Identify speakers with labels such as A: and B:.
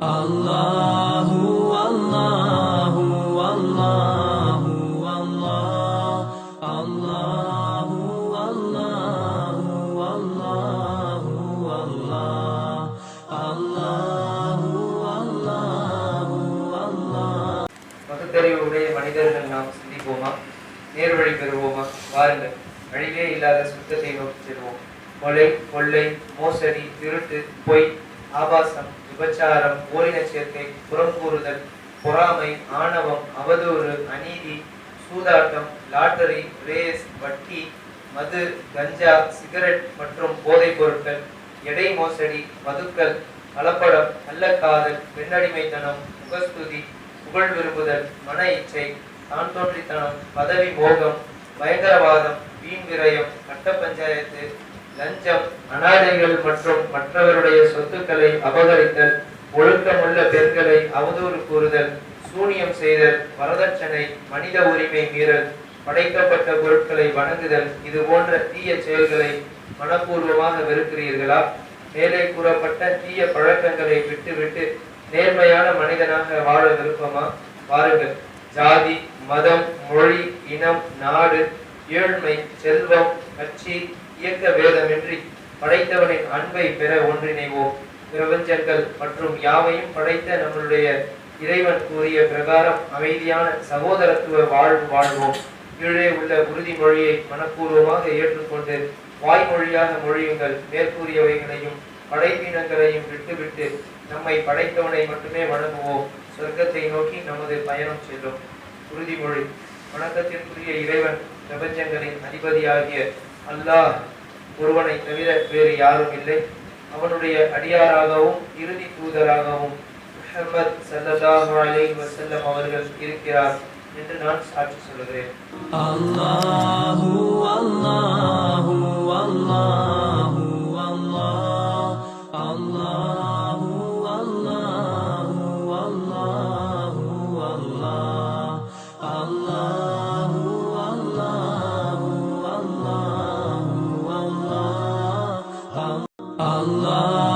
A: Allahu Allahu Allahu Allah Allahu Allahu Allahu Allah Allahu Allahu Allah.
B: பகுத்தறிவுடைய மனிதர்கள் நாம் சிந்திப்போமா? நேர்வழி பெறுவோமா? வாருங்கள், வழியே இல்லாத சுத்தத்தை நோக்கி செல்வோம். கொலை, கொள்ளை, மோசடி, திருட்டு, பொய், ஆபாசம், விபச்சாரம், ஓரின சேர்க்கை, புறம் கூறுதல், பொறாமை, ஆணவம், அவதூறு, அநீதி, சூதாட்டம், லாட்டரி, ரேஸ், வட்டி, மது, கஞ்சா, சிகரெட் மற்றும் போதைப் பொருட்கள், எடை மோசடி, மதுக்கள், கலப்படம், கள்ளக்காதல், பெண்ணடிமைத்தனம், முகஸ்துதி, புகழ் விரும்புதல், மன இச்சை, தான் தோன்றித்தனம், பதவி மோகம், பயங்கரவாதம், வீண் விரயம், கட்ட பஞ்சாயத்து, லஞ்சம், அனாதைகள் மற்றும் மற்றவருடைய சொத்துக்களை அபகரித்தல், ஒழுக்கமுள்ள பெண்களை அவதூறு கூறுதல், சூனியம் செய்தல், வரதட்சணை, மனித உரிமை மீறல், படைக்கப்பட்ட பொருட்களை வணங்குதல், இது போன்ற தீய செயல்களை மனப்பூர்வமாக வெறுக்கிறீர்களா? மேலே கூறப்பட்ட தீய பழக்கங்களை விட்டுவிட்டு நேர்மையான மனிதனாக வாழ விருப்பமா? வாருங்கள், ஜாதி, மதம், மொழி, இனம், நாடு, ஏழ்மை, செல்வம், கட்சி, இயக்க வேதமின்றி படைத்தவனின் அன்பை பெற ஒன்றிணைவோம். பிரபஞ்சங்கள் மற்றும் யாவையும் படைத்த நம்மளுடைய இறைவன் கூறிய பிரகாரம் அமைதியான சகோதரத்துவ வாழ்வு வாழ்வோம். கீழே உள்ள உறுதிமொழியை மனப்பூர்வமாக ஏற்றுக்கொண்டு வாய்மொழியாக மொழியுங்கள். மேற்கூறியவைகளையும் படைப்பினங்களையும் விட்டுவிட்டு நம்மை படைத்தவனை மட்டுமே வணங்குவோம். சொர்க்கத்தை நோக்கி நமது பயணம் செல்லும். உறுதிமொழி. வணக்கத்திற்குரிய இறைவன் பிரபஞ்சங்களின் அதிபதியாகிய அல்லாஹ் ஒருவனை தவிர வேறு யாரும் இல்லை. அவனுடைய அடியாராகவும் இறுதி தூதராகவும் முஹம்மது ஸல்லல்லாஹு அலைஹி வஸல்லம் அவர்கள் இருக்கிறார் என்று நான் சாட்சி சொல்கிறேன்.
A: அல்லாஹு அல்லாஹு அல்லாஹு அல்லாஹ் அல்லாஹு அல்லாஹு அல்லாஹு அல்லாஹ் அல்லாஹு அல்லாஹு அல்லாஹு அல்லாஹ் Allah